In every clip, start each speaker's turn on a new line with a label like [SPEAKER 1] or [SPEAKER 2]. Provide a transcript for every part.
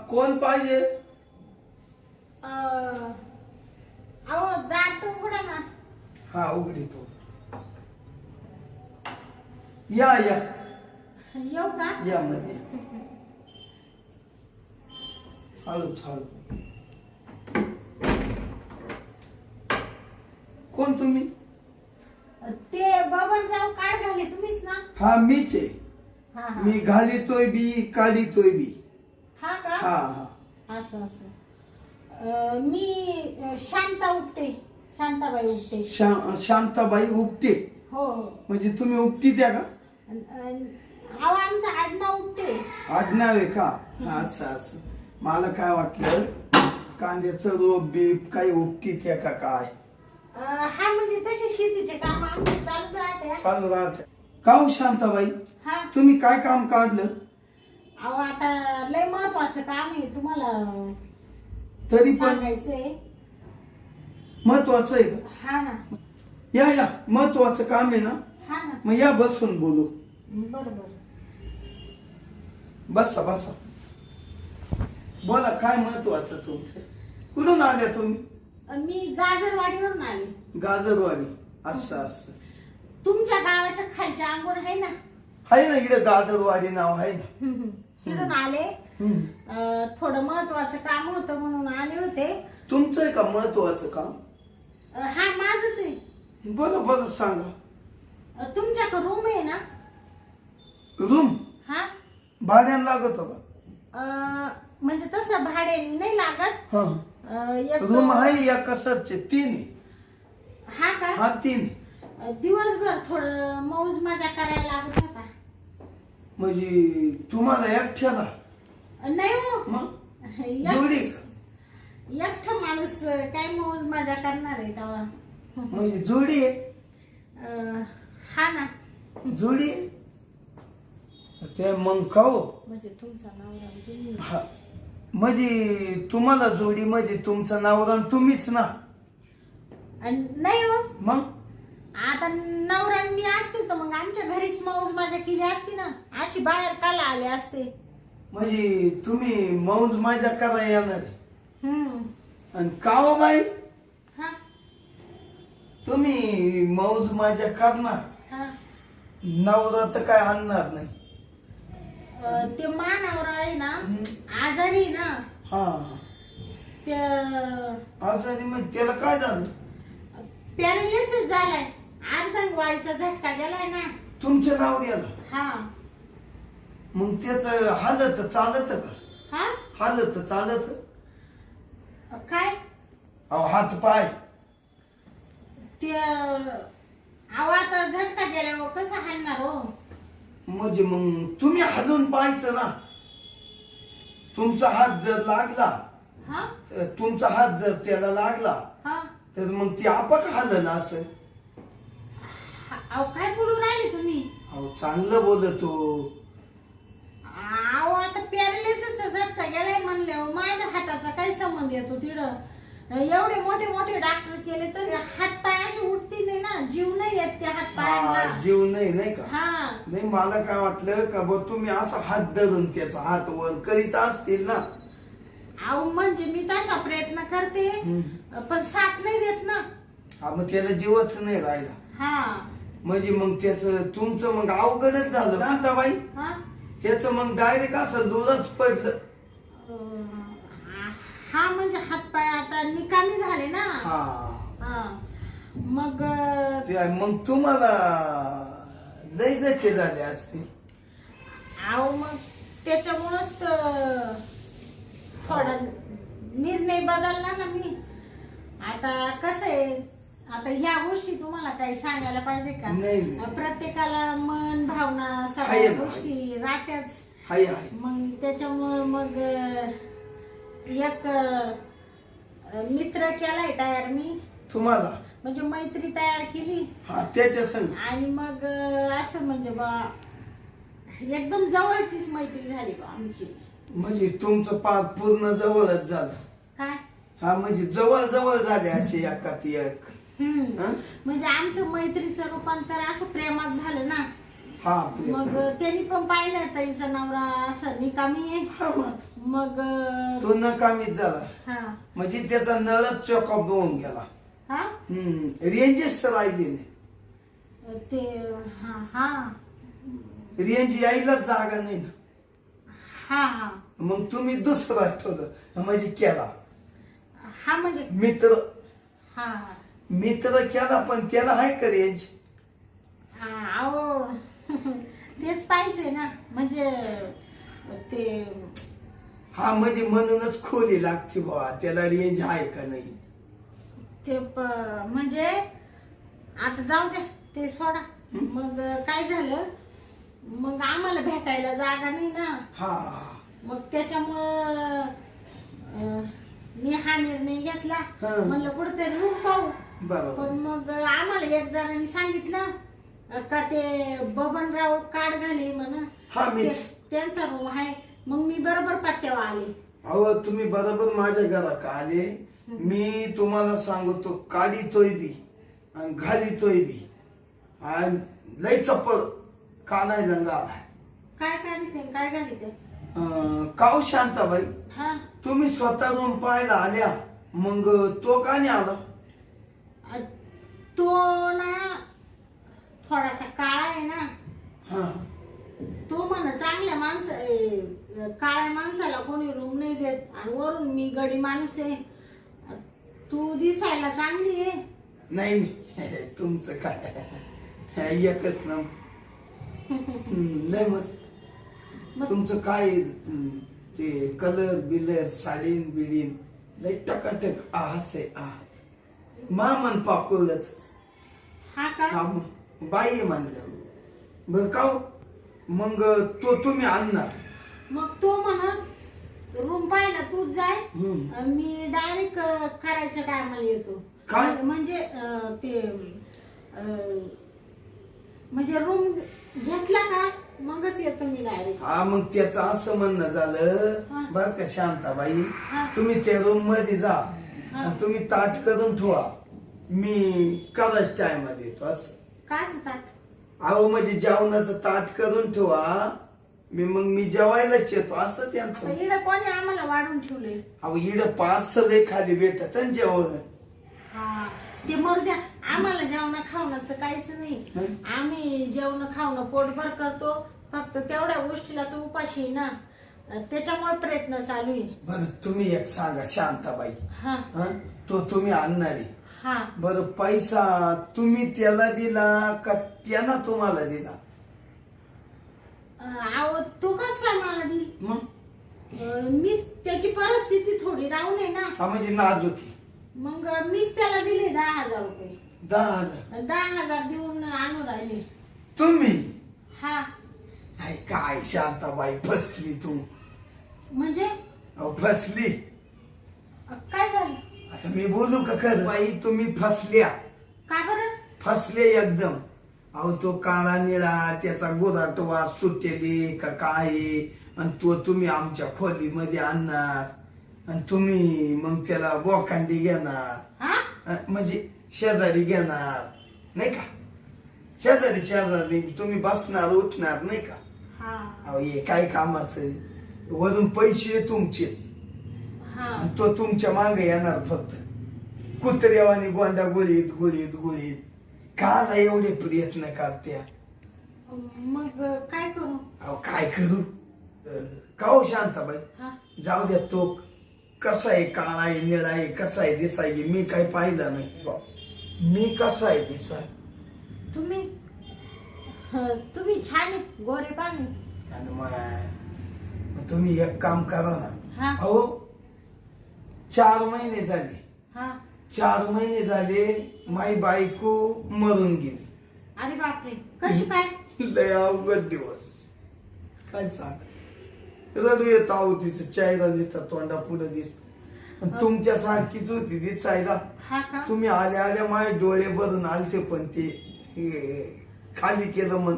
[SPEAKER 1] कोण पाहिजे?
[SPEAKER 2] अहो दार तो उघडा ना.
[SPEAKER 1] हा उघडीतो. या या
[SPEAKER 2] येऊ का?
[SPEAKER 1] या मध्ये. चालू चालू. कोण तुम्ही?
[SPEAKER 2] ते बबनराव काळघाले तुम्हीच ना?
[SPEAKER 1] हा मीच आहे.
[SPEAKER 2] हा हा.
[SPEAKER 1] मी घालितोय बी काढितोय बी.
[SPEAKER 2] हा का?
[SPEAKER 1] हा हा.
[SPEAKER 2] असं असं. मी शांता उपटे, शांताबाई उपटे.
[SPEAKER 1] शांताबाई उपटे.
[SPEAKER 2] हो हो.
[SPEAKER 1] म्हणजे तुम्ही उपटी द्या का?
[SPEAKER 2] अहो आमचं आडनाव उपटे.
[SPEAKER 1] आडनाव आहे का? हा असं असं. मला काय वाटलं कांद्याचं रोप बीप काही उपटी त्या का काय?
[SPEAKER 2] हा म्हणजे तसे शेतीचे काम आमचे चालूच राहते.
[SPEAKER 1] चालू राहते. का हो शांताबाई
[SPEAKER 2] हा.
[SPEAKER 1] तुम्ही काय काम काढलं?
[SPEAKER 2] अहो आता लय महत्वाचं काम आहे तुम्हाला
[SPEAKER 1] तरी पण
[SPEAKER 2] सांगायचंय.
[SPEAKER 1] महत्वाचं आहे का?
[SPEAKER 2] हा ना.
[SPEAKER 1] या या महत्वाचं काम आहे ना.
[SPEAKER 2] हा ना.
[SPEAKER 1] मग या बसून बोलू.
[SPEAKER 2] बरोबर.
[SPEAKER 1] बसा बसा. बोला काय महत्वाचं तुमचं? कुठून आल्या तुम्ही?
[SPEAKER 2] मी गाजरवाडीवरून आले.
[SPEAKER 1] गाजरवाडी. असं असं.
[SPEAKER 2] तुमच्या गावाच्या खालच्या अंगण आहे ना?
[SPEAKER 1] आहे ना इकडे गाजरवाडी नाव आहे ना.
[SPEAKER 2] तिथून आले.
[SPEAKER 1] हम्म.
[SPEAKER 2] थोडं महत्वाचं काम होतं म्हणून आले होते.
[SPEAKER 1] तुमचं आहे का महत्वाचं काम?
[SPEAKER 2] हा माझच आहे.
[SPEAKER 1] बोला बोला सांगा.
[SPEAKER 2] तुमच्याकडे रूम आहे ना?
[SPEAKER 1] रूम
[SPEAKER 2] हा.
[SPEAKER 1] भाड्यानं लागत का?
[SPEAKER 2] म्हणजे तसं भाड्याने नाही लागत.
[SPEAKER 1] हा.
[SPEAKER 2] एक
[SPEAKER 1] रूम आहे या कसरचे 3 आहे.
[SPEAKER 2] हा का?
[SPEAKER 1] हा 3.
[SPEAKER 2] दिवसभर थोडं मौज मजा करायला लागत होता.
[SPEAKER 1] म्हणजे तुम्हाला एकट्याला?
[SPEAKER 2] नाही हो.
[SPEAKER 1] मग जोडी का?
[SPEAKER 2] एकटं माणूस काय मौज मजा करणार आहे तेव्हा.
[SPEAKER 1] म्हणजे जोडी आहे?
[SPEAKER 2] हा ना.
[SPEAKER 1] जोडी आहे? ते मग खाऊ.
[SPEAKER 2] म्हणजे तुमचा नवरा म्हणजे मी.
[SPEAKER 1] हा म्हणजे तुम्हाला जोडी म्हणजे तुमचं नवरा आणि तुम्हीच ना?
[SPEAKER 2] नाही हो.
[SPEAKER 1] मग
[SPEAKER 2] आता नवरा आणि मी असते तर मग आमच्या घरीच मौज मजा केली असती ना. अशी बाहेर काला आले असते.
[SPEAKER 1] म्हणजे तुम्ही मौज मजा करायला येणार आहे?
[SPEAKER 2] हम्म.
[SPEAKER 1] आणि का हो बाई
[SPEAKER 2] हा
[SPEAKER 1] तुम्ही मौज मजा करणार,
[SPEAKER 2] हा.
[SPEAKER 1] नवरा तर काय आणणार नाही?
[SPEAKER 2] ते मानावर आहे ना आजारी ना.
[SPEAKER 1] हा.
[SPEAKER 2] त्या
[SPEAKER 1] आजारी मग त्याला काय झालं?
[SPEAKER 2] पॅरालिसिस झालाय. अर्धांग वायूचा झटका गेलाय ना.
[SPEAKER 1] तुमच्या नवऱ्याला?
[SPEAKER 2] हा
[SPEAKER 1] मग त्याच हालत चालत का?
[SPEAKER 2] हा.
[SPEAKER 1] हालत चालत?
[SPEAKER 2] काय
[SPEAKER 1] अहो हात पाय?
[SPEAKER 2] ते अहो आता झटका गेल्यावर कसं हालणार हो?
[SPEAKER 1] म्हणजे मग तुम्ही हलून पाहायचं ना. तुमचा हात जर लागला,
[SPEAKER 2] हा
[SPEAKER 1] तुमचा हात जर त्याला लागला
[SPEAKER 2] हा.
[SPEAKER 1] तर मग ती आपक हालन असं.
[SPEAKER 2] अहो काय बोलू राहिले तुम्ही?
[SPEAKER 1] अहो चांगलं बोलतो.
[SPEAKER 2] अहो आता पॅरालिसिसचा झटका गेलाय म्हणल्यावर माझ्या हाताचा काय संबंध येतो तिकडं? एवढे मोठे मोठे डॉक्टर केले तरी हात पाय असे उठती नाही ना. जीव नाही येत त्या हात पायांना.
[SPEAKER 1] जीव नाही का?
[SPEAKER 2] हा.
[SPEAKER 1] नाही मला काय वाटलं का बा तुम्ही असा हात धरून त्याचा हात वर करीत असतील ना.
[SPEAKER 2] अहो म्हणजे मी तसा प्रयत्न करते पण साथ नाही देत ना.
[SPEAKER 1] हा मग त्याला जीवच नाही राहिला.
[SPEAKER 2] हा.
[SPEAKER 1] म्हणजे मग त्याच तुमचं मग अवघडच झालं शांताबाई.
[SPEAKER 2] हा.
[SPEAKER 1] त्याच मग डायरेक्ट असं लोलच पडलं.
[SPEAKER 2] हा म्हणजे हात पाय आता निकामी झाले ना.
[SPEAKER 1] हा.
[SPEAKER 2] हा. मग
[SPEAKER 1] मग तुम्हाला लय जखे झाले असतील.
[SPEAKER 2] अहो मग त्याच्यामुळंच तर थोडा निर्णय बदलला ना मी. आता कसं आहे, आता ह्या गोष्टी तुम्हाला काही सांगायला पाहिजे का?
[SPEAKER 1] नाही.
[SPEAKER 2] प्रत्येकाला मन भावना
[SPEAKER 1] आहे
[SPEAKER 2] सगळ्या
[SPEAKER 1] ना.
[SPEAKER 2] गोष्टी राहत्याच.
[SPEAKER 1] हाय हाय.
[SPEAKER 2] मग त्याच्यामुळं मग एक मित्र केलाय तयार मी.
[SPEAKER 1] तुम्हाला
[SPEAKER 2] म्हणजे मैत्री तयार केली.
[SPEAKER 1] हा त्याच्या संग.
[SPEAKER 2] आणि मग असं म्हणजे बा एकदम जवळचीच मैत्री झाली बा आमची.
[SPEAKER 1] म्हणजे तुमचं पाक पूर्ण जवळच झालं.
[SPEAKER 2] काय?
[SPEAKER 1] हा म्हणजे जवळ जवळ झाले असे एकात एक. हा?
[SPEAKER 2] म्हणजे आमचं मैत्रीचं रूपांतर असं प्रेमात झालं ना.
[SPEAKER 1] हा
[SPEAKER 2] मग त्यांनी पण पाहिलं ताईचा नवरा असं निकामी आहे.
[SPEAKER 1] हा मग
[SPEAKER 2] मग
[SPEAKER 1] तो नकामीच झाला.
[SPEAKER 2] हा
[SPEAKER 1] म्हणजे त्याचा नळच चॉकअप होऊन गेला.
[SPEAKER 2] हा
[SPEAKER 1] रेंजच राहिली नाही.
[SPEAKER 2] ते हा हा
[SPEAKER 1] रेंज यायलाच जागा नाही ना.
[SPEAKER 2] हा हा
[SPEAKER 1] मग तुम्ही दुसरा ठेवलं म्हणजे केला
[SPEAKER 2] हा म्हणजे
[SPEAKER 1] मित्र.
[SPEAKER 2] हा
[SPEAKER 1] मित्र केला पण त्याला आहे का रेंज?
[SPEAKER 2] हा अहो तेच पाहिजे ना म्हणजे ते
[SPEAKER 1] हा म्हणजे म्हणूनच खोली लागते बाबा, त्याला रेंज आहे का नाही.
[SPEAKER 2] ते म्हणजे आता जाऊ द्या ते सोडा. मग काय झालं, मग आम्हाला भेटायला जागा नाही ना.
[SPEAKER 1] हा
[SPEAKER 2] मग त्याच्यामुळं मी हा निर्णय घेतला.
[SPEAKER 1] हा.
[SPEAKER 2] म्हणलं कुठेतरी रूम पाहू.
[SPEAKER 1] बरोबर.
[SPEAKER 2] पण मग आम्हाला एक जणांनी सांगितलं का ते बबनराव काड घाले म्हणा
[SPEAKER 1] हा, मीच.
[SPEAKER 2] त्यांचा रूम आहे. मग मी बरोबर पत्त्यावर आले.
[SPEAKER 1] अहो तुम्ही बरोबर माझ्या घरात आले. मी तुम्हाला सांगतो, काढितोय बी आणि घालितोय बी आणि लय चप्पल कानाय लंगा आलाय.
[SPEAKER 2] काय काढते काय घालीते?
[SPEAKER 1] काऊ शांताबाई,
[SPEAKER 2] हा
[SPEAKER 1] तुम्ही स्वतः रूम पाहायला आल्या, मग तो का नाही आला?
[SPEAKER 2] तो ना थोडासा काळा आहे ना.
[SPEAKER 1] हा
[SPEAKER 2] तो म्हणा चांगल्या काळ्या माणसाला कोणी रूम नाही देत आणि वरून मी गडी माणूस आहे. तू दिसायला चांगली आहे.
[SPEAKER 1] नाही तुमचं काय एकच ना. लय मस्त. तुमचं काय ते कलर बिलर साडीन बिडीन लय टकाटक आहे. मन पाकुलच.
[SPEAKER 2] हा का?
[SPEAKER 1] हा मग बाई म्हणलं बर का हो? मग तो तुम्ही आणणार?
[SPEAKER 2] मग तो म्हणा रूम पाहिला तूच जाय.
[SPEAKER 1] हम्म.
[SPEAKER 2] मी डायरेक्ट करायच्या टायमाला येतो.
[SPEAKER 1] काय?
[SPEAKER 2] म्हणजे ते म्हणजे रूम घेतला का मगच येतो मी डायरेक्ट.
[SPEAKER 1] हा मग त्याचं असं म्हणणं झालं
[SPEAKER 2] हा.
[SPEAKER 1] बर का शांताबाई,
[SPEAKER 2] हा.
[SPEAKER 1] तुम्ही त्या रूम मध्ये जा
[SPEAKER 2] हा.
[SPEAKER 1] आणि तुम्ही ताट करून ठेवा. मी करायच टायमाला येतो. असं
[SPEAKER 2] काय ताट?
[SPEAKER 1] अहो म्हणजे जेवणाचं ताट करून ठेवा. मी जेवायलाच येतो असं त्यांचं.
[SPEAKER 2] इकडे कोणी आम्हाला वाढून ठेवले?
[SPEAKER 1] अहो इड पार्सल खाली भेटत आणि जेवण.
[SPEAKER 2] हा ते मरू द्या. आम्हाला जेवण खावण्याचं काहीच नाही.
[SPEAKER 1] हं?
[SPEAKER 2] आम्ही जेवण खावणं पोटभर करतो. फक्त तेवढ्या गोष्टीलाच उपाशी आहे ना. त्याच्यामुळे प्रयत्न चालू आहे.
[SPEAKER 1] बरं तुम्ही एक सांगा शांताबाई,
[SPEAKER 2] हा
[SPEAKER 1] हं? तो तुम्ही आणणारी.
[SPEAKER 2] हा
[SPEAKER 1] बरं पैसा तुम्ही त्याला दिला का त्यानं तुम्हाला दिला?
[SPEAKER 2] अहो तू कस काय मला दिली?
[SPEAKER 1] मग
[SPEAKER 2] मीच त्याची परिस्थिती थोडी डाऊन आहे ना.
[SPEAKER 1] हा म्हणजे नाजुकी.
[SPEAKER 2] मग मीच त्याला दिले 10,000 रुपये.
[SPEAKER 1] 10,000
[SPEAKER 2] 10,000 देऊन आणून राहिले.
[SPEAKER 1] तुम्ही?
[SPEAKER 2] हा
[SPEAKER 1] नाही काय शांताबाई फसली तू.
[SPEAKER 2] म्हणजे
[SPEAKER 1] अहो फसली.
[SPEAKER 2] काय झालं?
[SPEAKER 1] आता मी बोलू का खरं? बाई तुम्ही फसल्या.
[SPEAKER 2] का बरं?
[SPEAKER 1] फसले एकदम. अहो तो काळा निळा त्याचा गोराट वास सुटेली का काय, आणि तो तुम्ही आमच्या खोलीमध्ये आणणार आणि तुम्ही मग त्याला बोकांडी घेणार.
[SPEAKER 2] हा
[SPEAKER 1] म्हणजे शेजारी घेणार नाही का? शेजारी तुम्ही बसणार उठणार नाही का?
[SPEAKER 2] हा
[SPEAKER 1] अहो हे काय कामाचं? वरून पैसे तुमचेच
[SPEAKER 2] हा
[SPEAKER 1] आणि तो तुमच्या मागे येणार फक्त कुत्र्यावानी गोंडा गुळीत गुळीत गुळीत. काला एवढे प्रयत्न करत्या?
[SPEAKER 2] मग काय करू?
[SPEAKER 1] अहो काय करू? का हो शांताबाई,
[SPEAKER 2] हा
[SPEAKER 1] जाऊ द्या. तो कसा आहे, काळा आहे निळा आहे, कसा आहे दिसाय मी काही पाहिलं नाही. मी कसा आहे दिसाय?
[SPEAKER 2] तुम्ही छान आहे, गोरे पाणी.
[SPEAKER 1] आणि मग तुम्ही एक काम करा ना.
[SPEAKER 2] हा
[SPEAKER 1] अहो 4 महिने झाले.
[SPEAKER 2] हा
[SPEAKER 1] 4 महिने झाले माई बायको मरून गेली.
[SPEAKER 2] अरे बापरे, कशी काय?
[SPEAKER 1] लय अवघड दिवस. काय सांग, रडू येत आहो. तिचं चेहरा दिसत, तोंडा पुढे दिसत. तुमच्या सारखीच होती दिसायला.
[SPEAKER 2] हा का?
[SPEAKER 1] तुम्ही आल्या आल्या माझे डोळे भरून आलते, पण ते खाली केलं मन.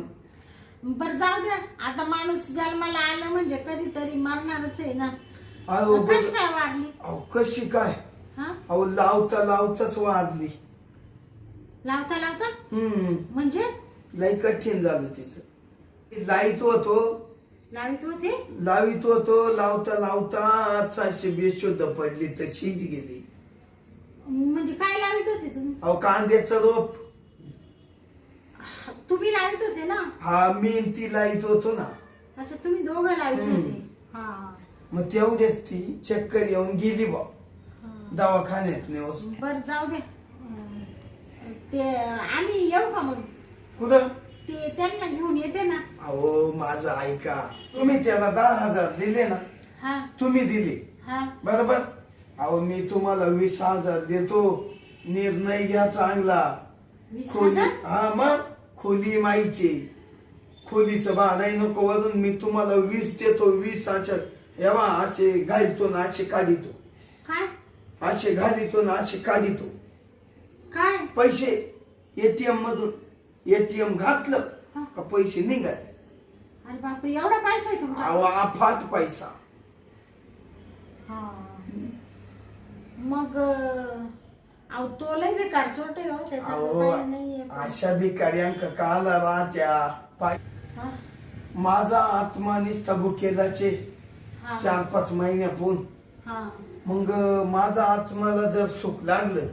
[SPEAKER 2] बर जाऊ द्या. आता माणूस जन्माला आलं म्हणजे कधीतरी मरणारच आहे ना.
[SPEAKER 1] अहो
[SPEAKER 2] कशी काय वाढली?
[SPEAKER 1] अहो कशी काय?
[SPEAKER 2] हा
[SPEAKER 1] अहो लावता लावताच वाढली.
[SPEAKER 2] लावता लावता
[SPEAKER 1] हम्म
[SPEAKER 2] म्हणजे?
[SPEAKER 1] लय कठीण झालं तिचं. लाईत होतो
[SPEAKER 2] लावित होते.
[SPEAKER 1] लावित होतो, लावता लावता 700 बेशुद्ध पडली तशीच गेली.
[SPEAKER 2] म्हणजे काय लावित होते तुम्ही?
[SPEAKER 1] अहो कांद्याचं रोप.
[SPEAKER 2] तुम्ही लावित होते ना?
[SPEAKER 1] हा मी आणि ती लावित होतो ना.
[SPEAKER 2] अच्छा, तुम्ही दोघं लावित होते. हा.
[SPEAKER 1] मग तेवढेच ती चक्कर येऊन गेली बा दवाखान्यात नेऊस.
[SPEAKER 2] बर जाऊ दे. ते आम्ही येऊ का मग?
[SPEAKER 1] कुठं?
[SPEAKER 2] ते त्यांना घेऊन येते ना.
[SPEAKER 1] अहो माझं ऐका, तुम्ही त्याला 10,000 दिले ना.
[SPEAKER 2] हा
[SPEAKER 1] तुम्ही दिले
[SPEAKER 2] हा.
[SPEAKER 1] बरोबर. अहो मी तुम्हाला 20,000 देतो. निर्णय घ्या चांगला.
[SPEAKER 2] 20,000?
[SPEAKER 1] हा मग खोली माईची खोलीचं भाडं नको वरून मी तुम्हाला 20 देतो. 20 एव्हा असे घालितो ना असे काढितो.
[SPEAKER 2] काय?
[SPEAKER 1] असे घालितो ना असे काढितो.
[SPEAKER 2] काय
[SPEAKER 1] पैसे एटीएम मधून. एटीएम घातलं का पैसे निघाले.
[SPEAKER 2] अरे बापरे, एवढा पैसा आहे तुमचा?
[SPEAKER 1] अहो अफाट पैसा.
[SPEAKER 2] हा. मग अहो तो लय बेकार सोटे हो.
[SPEAKER 1] अहो
[SPEAKER 2] त्याच्या
[SPEAKER 1] अशा भिकाऱ्यांक काला राहत्या पाय. माझा आत्मा निस्ता बुकेलाचे 4-5 महिन्यापून. मग माझा आत्माला जर सुख लागलं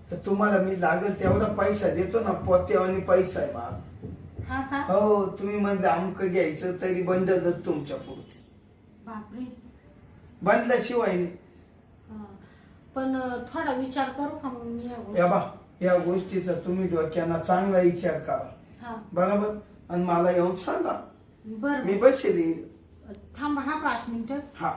[SPEAKER 1] तर तुम्हाला मी लागेल तेवढा पैसा देतो ना. पोत्यावानी पैसा आहे मा.
[SPEAKER 2] हा का?
[SPEAKER 1] हो तुम्ही म्हणले अमुक घ्यायचं तरी बंडलच तुमच्या पुढे.
[SPEAKER 2] बापरे.
[SPEAKER 1] बंडल्याशिवाय नाही.
[SPEAKER 2] पण थोडा विचार करू का मग मी
[SPEAKER 1] या बा या गोष्टीचा तुम्ही डोक्याना चांगला विचार करा. बरोबर. आणि मला येऊन सांगा.
[SPEAKER 2] बर
[SPEAKER 1] मी पैसे देईन.
[SPEAKER 2] थांबा हा 5 मिनिटं.
[SPEAKER 1] हा.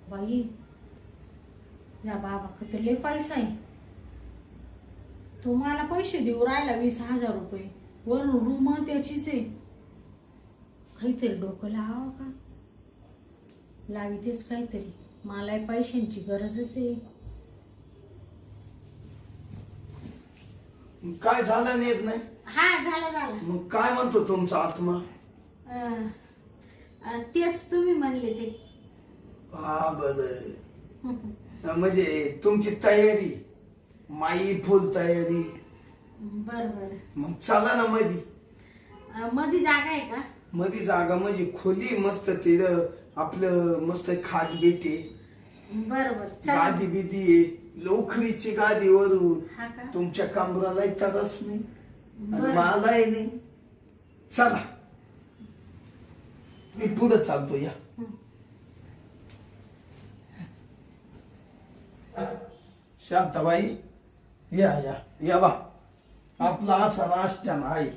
[SPEAKER 2] बाई या बाबा तर लय पैसा आहे. तो मला पैसे देऊ राहिला 20,000 रुपये. वरून रूम त्याचीच आहे. काहीतरी डोकं लावावं का? लावितेच काहीतरी. मला पैशांची गरजच आहे.
[SPEAKER 1] काय झालं निर्णय?
[SPEAKER 2] हा झाला झाला.
[SPEAKER 1] मग काय म्हणतो तुमचा आत्मा?
[SPEAKER 2] तेच तुम्ही म्हणले ते.
[SPEAKER 1] हा बर. म्हणजे तुमची तयारी माई फुल तयारी.
[SPEAKER 2] बर बर.
[SPEAKER 1] मग चला ना मधी.
[SPEAKER 2] मध्ये जागा आहे का?
[SPEAKER 1] मधी जागा म्हणजे खोली मस्त तिड आपलं मस्त खाट बेटे.
[SPEAKER 2] बर बर.
[SPEAKER 1] गादी बिदी आहे. लोखरीची गादी वरून.
[SPEAKER 2] हा का?
[SPEAKER 1] तुमच्या कमराला तरच नाही आणि
[SPEAKER 2] बरं.
[SPEAKER 1] मलाही नाही. चला मी पुढे चालतो. या शांताबाई या या या बा. आपला असा राष्ट्रान आहे.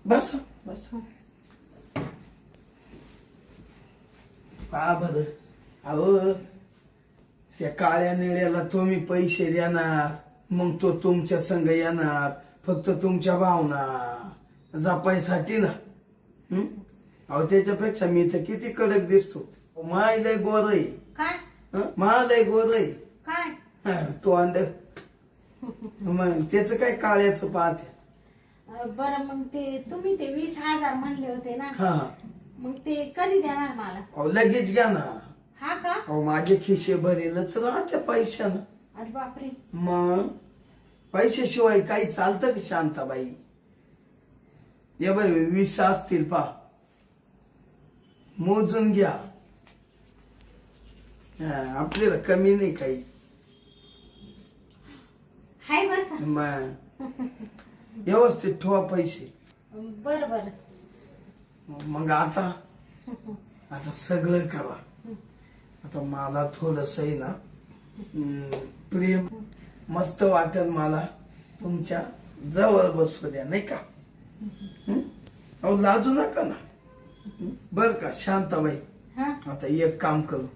[SPEAKER 1] बस बस. पहा बर. अहो त्या काळ्या निळ्याला तुम्ही पैसे देणार. मग तो तुमच्या संग येणार. फक्त तुमच्या भावना जपायसाठी ना. अहो त्याच्यापेक्षा मी तर किती कडक दिसतो. माय लय गोर आहे.
[SPEAKER 2] काय?
[SPEAKER 1] मा लय गोर आहे.
[SPEAKER 2] काय?
[SPEAKER 1] तो अंड मग त्याच काय काळ्याचं पाहते.
[SPEAKER 2] बरं मग ते तुम्ही ते 20,000 म्हणले होते ना.
[SPEAKER 1] हा
[SPEAKER 2] मग ते कधी देणार मला?
[SPEAKER 1] अहो लगेच घ्या ना.
[SPEAKER 2] हा का?
[SPEAKER 1] अहो माझे खिशे भरेलच राहत्या पैशानं.
[SPEAKER 2] अरे बापरे.
[SPEAKER 1] मग पैशाशिवाय काही चालतं का शांताबाई? या बाई 20 असतील पा. मोजून घ्या. आपल्याला कमी नाही काही.
[SPEAKER 2] हाय बर का?
[SPEAKER 1] मग व्यवस्थित ठेवा पैसे.
[SPEAKER 2] बर बर.
[SPEAKER 1] मग आता सगळं करा. आता मला थोडस आहे ना प्रेम मस्त वाटत मला. तुमच्या जवळ बसू द्या नाही का. अहो लाजू नका ना. बर का शांताबाई. आता एक काम करू.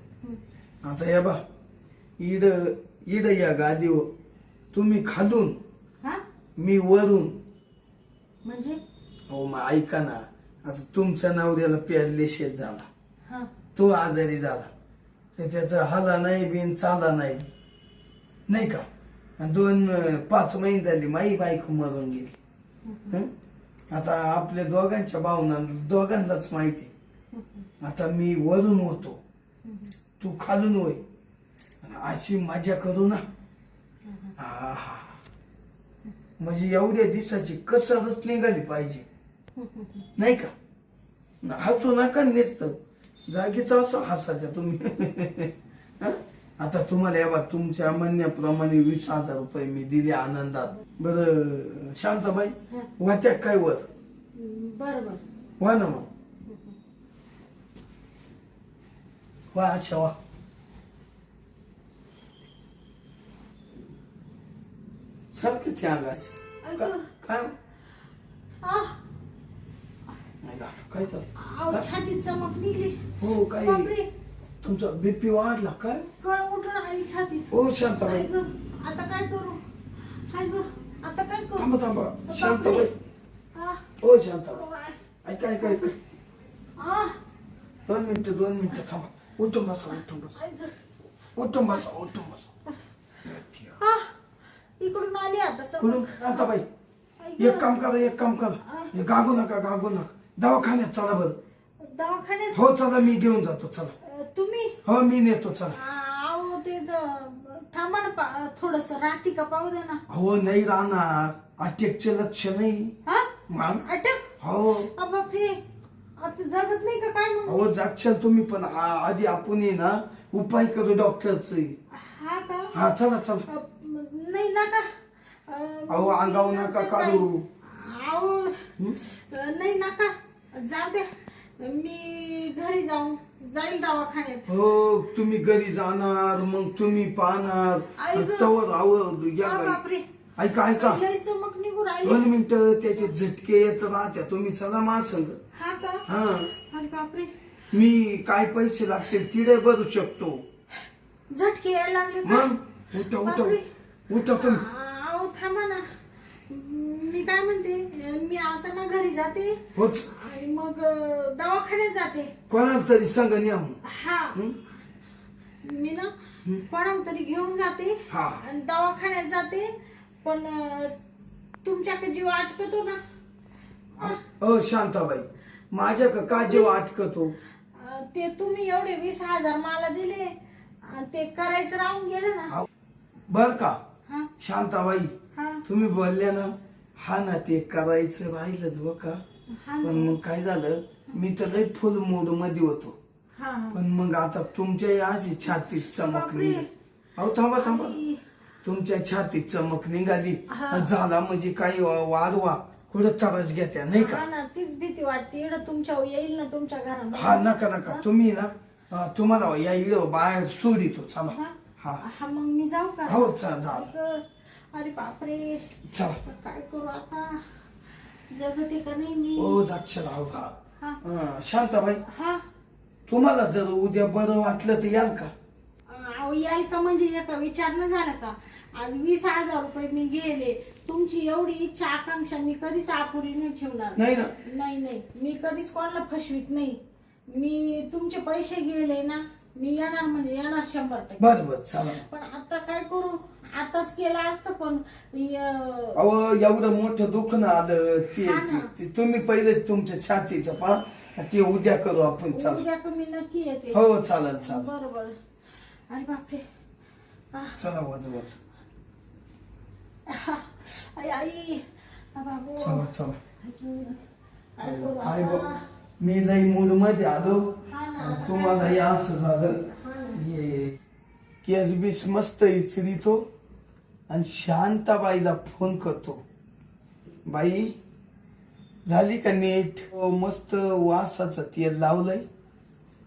[SPEAKER 1] आता या बा इड इड या गादीवर तुम्ही खालून मी वरून.
[SPEAKER 2] म्हणजे?
[SPEAKER 1] हो मग ऐका ना. आता तुमच्या नवऱ्याला पॅरालिसिस झाला. तो आजारी झाला तर त्याचा हाला नाही बिन चाला नाही नाही का. 2-5 महिने झाली माई बायको मरून गेली. आता आपल्या दोघांच्या भावना दोघांनाच माहिती. आता मी वरून होतो तू खालून होय. अशी मजा करू ना. हा हा म्हणजे एवढ्या दिवसाची कसरच निघाली पाहिजे नाही का? हसू नका नुसतं जागीच असं हसायच्या तुम्ही हं? आता तुम्हाला याबा तुमच्या म्हणण्याप्रमाणे 20,000 रुपये मी दिले आनंदात. बरं शांताबाई वाच्या काय वर
[SPEAKER 2] बरोबर
[SPEAKER 1] वा ना मग वा अच्छा वा. सारखं ते आगायचं काय नाही का? काय
[SPEAKER 2] अहो,
[SPEAKER 1] चाल
[SPEAKER 2] छातीत चमक निघली.
[SPEAKER 1] हो काय
[SPEAKER 2] बापरे,
[SPEAKER 1] तुमचा बीपी वाढला काय?
[SPEAKER 2] कळ उठून आली छातीत.
[SPEAKER 1] हो शांताबाई
[SPEAKER 2] काय ग, आता काय करू? काय ग, आता काय करू?
[SPEAKER 1] थांबा थांबा शांताबाई.
[SPEAKER 2] आ,
[SPEAKER 1] हो शांताबाई
[SPEAKER 2] बाय.
[SPEAKER 1] ऐका ऐका ऐका
[SPEAKER 2] आ,
[SPEAKER 1] 2 मिनिटं थांबा. उठून बसा उठून बसा
[SPEAKER 2] काय ग?
[SPEAKER 1] उठून बसा उठून बसा.
[SPEAKER 2] आ, इकडून आली आता
[SPEAKER 1] कुठून
[SPEAKER 2] चमक.
[SPEAKER 1] शांताबाई
[SPEAKER 2] काय ग?
[SPEAKER 1] एक काम करा हे गागू नका दवाखान्यात चला बरं.
[SPEAKER 2] दवाखान्यात
[SPEAKER 1] हो चला मी घेऊन जातो चला.
[SPEAKER 2] तुम्ही
[SPEAKER 1] हो मी नेतो चला.
[SPEAKER 2] अहो ते थांबा ना थोडस राहती का पाहू दे ना.
[SPEAKER 1] हो नाही राहणार अटॅकचे लक्ष नाही
[SPEAKER 2] हा
[SPEAKER 1] मग
[SPEAKER 2] अटक.
[SPEAKER 1] हो
[SPEAKER 2] बापरे, आता जगत नाही का काय मग?
[SPEAKER 1] हो जागशाल तुम्ही पण आधी आपण ये ना उपाय करू डॉक्टरच.
[SPEAKER 2] हा का?
[SPEAKER 1] हा चला चला.
[SPEAKER 2] नाही नका.
[SPEAKER 1] अहो अंगावर नका काढू.
[SPEAKER 2] अहो नाही नका, जाऊ द्या. मी घरी जाईल दवाखान्यात.
[SPEAKER 1] हो तुम्ही घरी जाणार मग तुम्ही पाहणार
[SPEAKER 2] आई गं.
[SPEAKER 1] तवर आव या
[SPEAKER 2] हा,
[SPEAKER 1] बाई.
[SPEAKER 2] बापरे,
[SPEAKER 1] ऐका ऐका
[SPEAKER 2] लय चमक निघू राहिली.
[SPEAKER 1] 2 मिनिटं त्याचे झटके येत राहत्या तुम्ही चला मा संग.
[SPEAKER 2] हा का?
[SPEAKER 1] हा
[SPEAKER 2] अरे बापरे,
[SPEAKER 1] मी काय पैसे लागतील तिथे भरू शकतो.
[SPEAKER 2] झटके यायला लागले का?
[SPEAKER 1] मग उठा उठा
[SPEAKER 2] बापरे.
[SPEAKER 1] उठा तुम्ही.
[SPEAKER 2] अहो थांबा ना, मी काय म्हणते, मी आता ना घरी जाते
[SPEAKER 1] होच
[SPEAKER 2] आणि मग दवाखान्यात जाते.
[SPEAKER 1] कोणाला तरी संग न्या मग.
[SPEAKER 2] हा, मी ना कोणाला तरी घेऊन जाते
[SPEAKER 1] हा.
[SPEAKER 2] आणि दवाखान्यात जाते. पण तुमच्याकडे जीव अटकतो ना.
[SPEAKER 1] शांताबाई माझ्या का जीव अटकतो.
[SPEAKER 2] ते तुम्ही एवढे 20,000 मला दिले आणि ते करायचं राहून गेलं ना.
[SPEAKER 1] बर का
[SPEAKER 2] हा
[SPEAKER 1] शांताबाई
[SPEAKER 2] हा
[SPEAKER 1] तुम्ही बोलल्या ना हा ना ते करायचं राहिलंच बघा.
[SPEAKER 2] हा
[SPEAKER 1] पण मग काय झालं मी तर लय फुल मूड मध्ये होतो.
[SPEAKER 2] हा.
[SPEAKER 1] पण मग आता तुमच्या अशी छातीत चमक
[SPEAKER 2] बापरे.
[SPEAKER 1] निघाली. अहो थांबा थांबा
[SPEAKER 2] आई.
[SPEAKER 1] तुमच्या छातीत चमक निघाली
[SPEAKER 2] हा.
[SPEAKER 1] आणि झाला म्हणजे काही वाढवा कुठं त्रास घेत्या नाही का?
[SPEAKER 2] हा ना, तीच भीती वाटते. इकडं तुमच्या येईल ना तुमच्या घरामध्ये.
[SPEAKER 1] हा नका तुम्ही ना तुम्हाला या इड बाहेर सोडितो चला.
[SPEAKER 2] हा?
[SPEAKER 1] हा
[SPEAKER 2] हा मग मी जाऊ का?
[SPEAKER 1] हो जा
[SPEAKER 2] अरे बापरे,
[SPEAKER 1] चला.
[SPEAKER 2] काय करू आता? जगते का नाही मी?
[SPEAKER 1] हो जाक्षर आहो.
[SPEAKER 2] हा
[SPEAKER 1] शांताबाई
[SPEAKER 2] हा.
[SPEAKER 1] तुम्हाला जर उद्या बरं वाटलं तर याल का?
[SPEAKER 2] अहो याल का म्हणजे एका विचारणं झालं का? आज 20,000 रुपये मी गेले. तुमची एवढी इच्छा आकांक्षा मी कधीच अपुरी नाही ठेवणार.
[SPEAKER 1] नाही ना.
[SPEAKER 2] नाही मी कधीच कोणाला फसवीत नाही. मी तुमचे पैसे गेले ना, मी येणार म्हणजे येणार 100%.
[SPEAKER 1] बर चला.
[SPEAKER 2] पण आता काय करू? आताच केलं असतं पण
[SPEAKER 1] अहो एवढं मोठं दुखणं आलं
[SPEAKER 2] हा ना.
[SPEAKER 1] ते तुम्ही पहिले तुमच्या छातीचं पा ते उद्या करू आपण चला.
[SPEAKER 2] उद्या का मी नक्की येते.
[SPEAKER 1] हो चालेल चालेल.
[SPEAKER 2] बरोबर. अरे बापरे.
[SPEAKER 1] चला वाज
[SPEAKER 2] आई आई बाबू.
[SPEAKER 1] चला
[SPEAKER 2] काय करू
[SPEAKER 1] काय
[SPEAKER 2] आता?
[SPEAKER 1] मी लई मूड मध्ये आलो
[SPEAKER 2] हा ना.
[SPEAKER 1] आणि तुम्हाला हे असं झालं. हे केस बीस मस्त इचरीतो आणि शांताबाईला फोन करतो. बाई झाली का नीट? मस्त वासाचं तेल लावलंय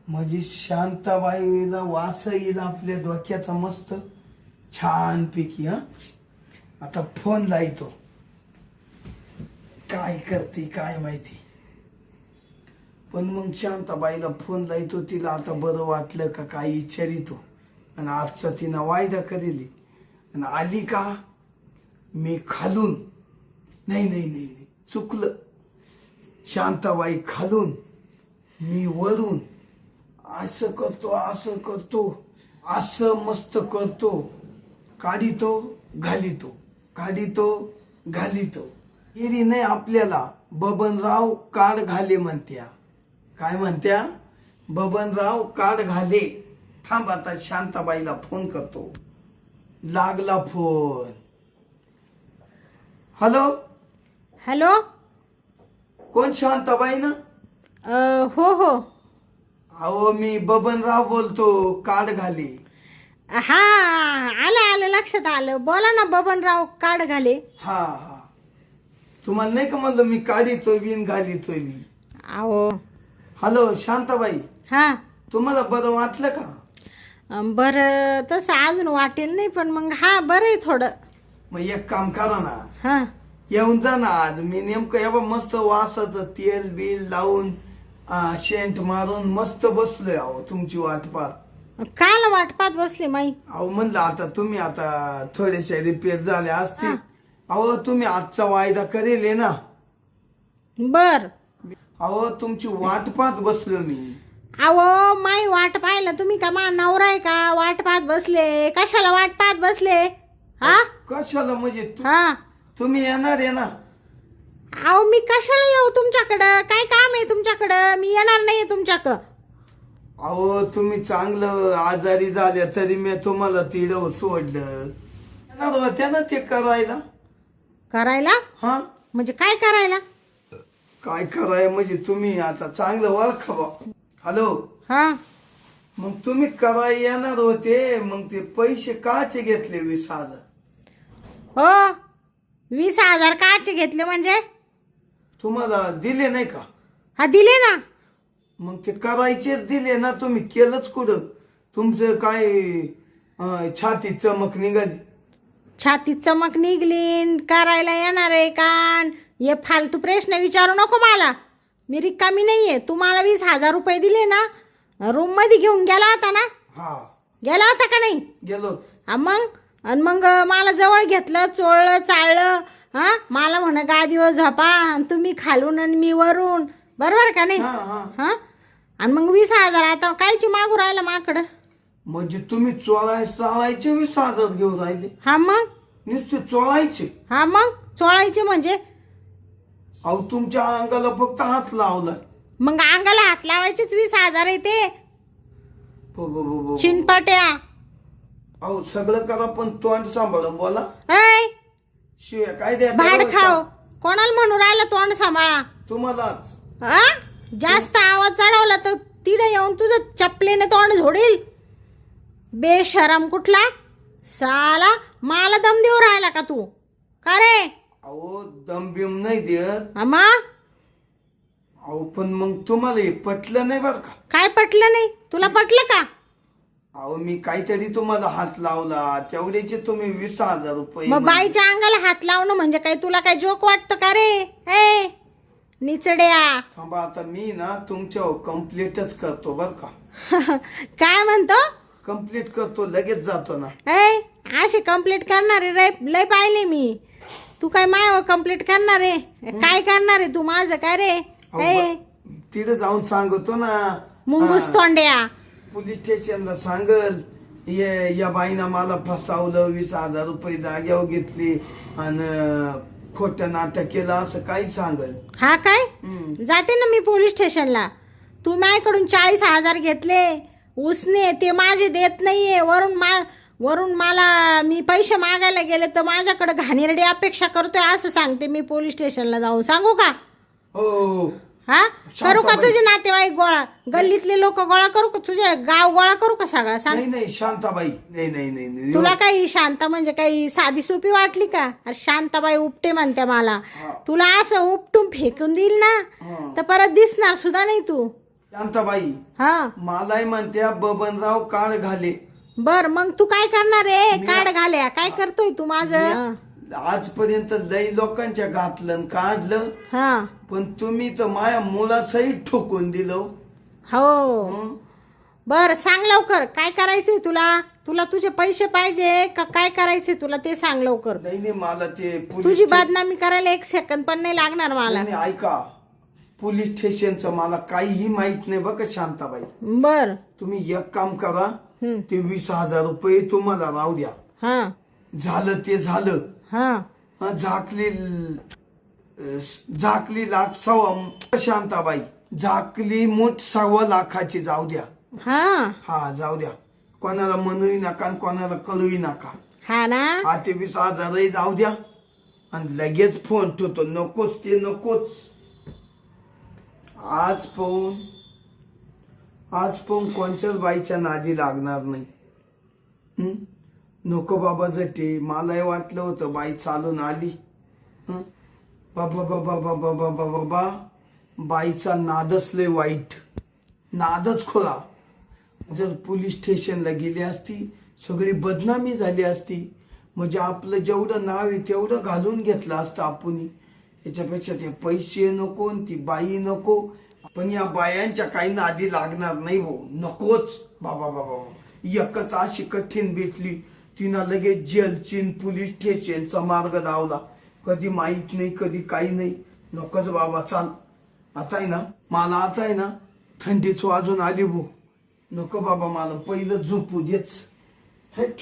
[SPEAKER 1] म्हणजे शांताबाईला वास येईल आपल्या डोक्याचा मस्त छान पैकी. हा आता फोन लावतो. काय करते काय माहिती. पण मग शांताबाईला फोन लावतो. तिला आता बरं वाटलं का काय विचारितो आणि आजचा तिनं वायदा करेल. आणि आली का मी खालून नाही चुकलं. शांताबाई खालून मी वरून असं करतो असं मस्त करतो. काढितो घालितो. एरी नाही आपल्याला बबनराव काढ घाले म्हणत्या. काय म्हणत्या? बबनराव काढ घाले. थांब आता शांताबाईला फोन करतो. लागला फोन. Hello,
[SPEAKER 2] hello.
[SPEAKER 1] कोण शांताबाई ना?
[SPEAKER 2] हो हो.
[SPEAKER 1] अहो मी बबनराव बोलतो, कार्ड घाली.
[SPEAKER 2] हा, आलं आलं, लक्षात आलं. बोला ना बबनराव, कार्ड घाले.
[SPEAKER 1] हा हा, तुम्हाला नाही का म्हणलं मी काढितोय बिन घालितोय मी.
[SPEAKER 2] अहो.
[SPEAKER 1] हॅलो शांताबाई,
[SPEAKER 2] हा.
[SPEAKER 1] तुम्हाला बरं वाटलं का?
[SPEAKER 2] बरं तसं अजून वाटेल नाही, पण मग हा बरं आहे थोडं.
[SPEAKER 1] मग एक काम करा ना,
[SPEAKER 2] हा.
[SPEAKER 1] येऊन जा ना आज. मी नेमकं एवढं मस्त वासाचं तेल बिल लावून शेंट मारून मस्त बसलोय. अहो तुमची वाट पाहत.
[SPEAKER 2] काल वाट पाहत बसले माई.
[SPEAKER 1] अहो म्हणलं आता तुम्ही आता थोडेसे रिपेअर झाले असतील.
[SPEAKER 2] हा.
[SPEAKER 1] अहो तुम्ही आजचा वायदा करेल ना?
[SPEAKER 2] बर.
[SPEAKER 1] अहो तुमची वाट पाहत बसलो मी.
[SPEAKER 2] अहो माई वाट पाहिलं तुम्ही का? मा नवरा आहे का? वाट पाहत बसले. कशाला वाट पाहत बसले? हा.
[SPEAKER 1] कशाला म्हणजे
[SPEAKER 2] हा.
[SPEAKER 1] तुम्ही येणार आहे ना?
[SPEAKER 2] अहो मी कशाला येऊ तुमच्याकडं? काय काम आहे तुमच्याकडं? मी येणार नाही तुमच्याकडं.
[SPEAKER 1] अहो तुम्ही चांगलं आजारी झाल्या तरी मी तुम्हाला तिडव सोडलं. येणार होत्या ना ते करायला?
[SPEAKER 2] करायला?
[SPEAKER 1] हा,
[SPEAKER 2] म्हणजे काय करायला?
[SPEAKER 1] काय कराय म्हणजे तुम्ही आता चांगलं ओळखा. हॅलो.
[SPEAKER 2] हा.
[SPEAKER 1] मग तुम्ही कराय येणार होते, मग ते पैसे काचे घेतले 20,000?
[SPEAKER 2] हो, 20,000 काचे घेतले म्हणजे?
[SPEAKER 1] तुम्हाला दिले नाही का?
[SPEAKER 2] हा दिले ना.
[SPEAKER 1] मग ते करायचेच दिले ना, तुम्ही केलंच कुठं? तुमचं काय छाती चमक निघाली?
[SPEAKER 2] छातीत चमक निघली. करायला येणार आहे का? हे फालतू प्रश्न विचारू नको मला. मी रिकामी नाहीये. तुम्हाला 20,000 रुपये दिले ना, रूम मध्ये घेऊन गेला होता ना?
[SPEAKER 1] हा,
[SPEAKER 2] गेला होता का नाही?
[SPEAKER 1] गेलो.
[SPEAKER 2] हा मग. आणि मग मला जवळ घेतलं, चोळलं, चाळलं. हा, मला म्हण गादीवर झोपा, आणि तुम्ही खालून आणि मी वरून. बरोबर का नाही?
[SPEAKER 1] हा हा.
[SPEAKER 2] हा. आणि मग 20,000 आता कायची मागू राहिला माकडं?
[SPEAKER 1] म्हणजे तुम्ही चाळायचे 20,000 घेऊन राहिले?
[SPEAKER 2] हा मग.
[SPEAKER 1] नुसते चोळायचे?
[SPEAKER 2] हा मग, चोळायचे म्हणजे?
[SPEAKER 1] अहो तुमच्या अंगाला फक्त हात लावला.
[SPEAKER 2] मग अंगाला हात लावायचेच 20,000 आहे ते.
[SPEAKER 1] हो.
[SPEAKER 2] चिनपट्या.
[SPEAKER 1] अहो सगळं करा पण तोंड सांभाळून बोला.
[SPEAKER 2] ऐ
[SPEAKER 1] शिवाय काय द्या
[SPEAKER 2] भाड खाव. कोणाला म्हणू राहिला तोंड सांभाळा?
[SPEAKER 1] तुम्हालाच.
[SPEAKER 2] हा? जास्त आवाज चढवला तर तिडे येऊन तुझं चपलेने तोंड झोडील. बेशरम कुठला साला. मला दम देऊ राहिला का तू? का रे?
[SPEAKER 1] अहो दम बिम नाही देत.
[SPEAKER 2] अम्मा.
[SPEAKER 1] अहो पण मग तुम्हाला हे पटलं नाही बर का?
[SPEAKER 2] काय पटलं नाही? तुला पटलं का?
[SPEAKER 1] अहो मी काहीतरी तुम्हाला हात लावला, तेवढ्याचे तुम्ही 20,000 रुपये.
[SPEAKER 2] मग बाईच्या अंगाला हात लावणं म्हणजे काय तुला काय जोक वाटतं का रे? ए निचड्या.
[SPEAKER 1] थांबा आता मी ना तुमच्यावर कंप्लेंटच करतो बर का?
[SPEAKER 2] काय म्हणतो?
[SPEAKER 1] कंप्लीट करतो, लगेच जातो ना.
[SPEAKER 2] ए असे कंप्लीट करणारे लय पाहिले मी. तू काय मायावर कंप्लीट करणार आहे? काय करणार आहे तू माझं? काय रे? ए
[SPEAKER 1] तिथे जाऊन सांगतो ना.
[SPEAKER 2] मुंगूस तोंड्या.
[SPEAKER 1] पोलीस स्टेशनला सांगल या बाईनं मला फसावलं, 20,000 रुपये जाग्यावर घेतली आणि खोटं नाटक केलं असं काही सांगल.
[SPEAKER 2] हा काय? जाते ना मी पोलीस स्टेशनला. तू माझ्याकडून 40,000 घेतले उसने, ते माझे देत नाहीये. वरून मला मी पैसे मागायला गेले तर माझ्याकडे घाणेरडी अपेक्षा करतोय असं सांगते मी पोलीस स्टेशनला जाऊन. सांगू का?
[SPEAKER 1] हो.
[SPEAKER 2] हा. करू का तुझे नातेवाईक गोळा? गल्लीतले लोक गोळा करू का? तुझे गाव गोळा करू का सगळा? सांग.
[SPEAKER 1] नाही शांताबाई. नाही.
[SPEAKER 2] तुला काही शांता म्हणजे काही साधी सोपी वाटली का? अरे शांताबाई उपटे म्हणते मला. तुला असं उपटून फेकून देईल ना तर परत दिसणार सुद्धा नाही तू.
[SPEAKER 1] शांताबाई.
[SPEAKER 2] हा.
[SPEAKER 1] मलाही म्हणत्या बबनराव कार्ड घाले.
[SPEAKER 2] बर मग तू काय करणार रे? कार्ड घाल्या. काय करतोय तू माझं?
[SPEAKER 1] आजपर्यंत लई लोकांच्या घातलं काढलं.
[SPEAKER 2] हा.
[SPEAKER 1] पण तुम्ही तर माझ्या मुलासहित ठोकून दिलं.
[SPEAKER 2] हो. बर सांग लवकर काय करायचंय तुला? तुला तुझे पैसे पाहिजे का काय करायचंय तुला ते सांग लवकर.
[SPEAKER 1] नाही मला ते
[SPEAKER 2] तुझी बदनामी करायला 1 सेकंद पण नाही लागणार मला.
[SPEAKER 1] नाही ऐका, पोलीस स्टेशनचं मला काहीही माहित नाही बघा शांताबाई.
[SPEAKER 2] बर.
[SPEAKER 1] तुम्ही एक काम करा, ते 20,000 रुपये तुम्हाला राहू द्या.
[SPEAKER 2] हा.
[SPEAKER 1] झालं ते झालं.
[SPEAKER 2] हा.
[SPEAKER 1] झाकली लाख सव्वा. शांताबाई झाकली मोठ 1.25 लाखाची जाऊ द्या. हा जाऊ द्या. कोणाला म्हणूही नका आणि कोणाला कळूही नका.
[SPEAKER 2] हा ना.
[SPEAKER 1] हा ते 20,000 जाऊ द्या आणि लगेच फोन ठेवतो. नकोच ते नकोच. आज पाहून कोणत्याच बाईच्या नादी लागणार नाही. नको बाबा जटे. मलाही वाटलं होतं बाई चालून आली. बाबा बाबा बाबा बाबा बाबा बाईचा नादच लय वाईट. नादच खोला. जर पोलीस स्टेशनला गेली असती सगळी बदनामी झाली असती. म्हणजे आपलं जेवढं नाव आहे तेवढं घालून घेतलं असतं आपण. याच्यापेक्षा ते पैसे नको ती बाई नको. पण या बायांच्या काही नादी लागणार नाही हो. नकोच बाबा बाबा. एकच अशी कठीण भेटली तिनं लगेच जेलची पोलीस स्टेशनचा मार्ग लावला. कधी माहित नाही कधी काही नाही. नकोच बाबा चाल. आता आहे ना मला आता आहे ना थंडीच वाजून आली भो. नको बाबा मला पहिलं झोपू देच. हट.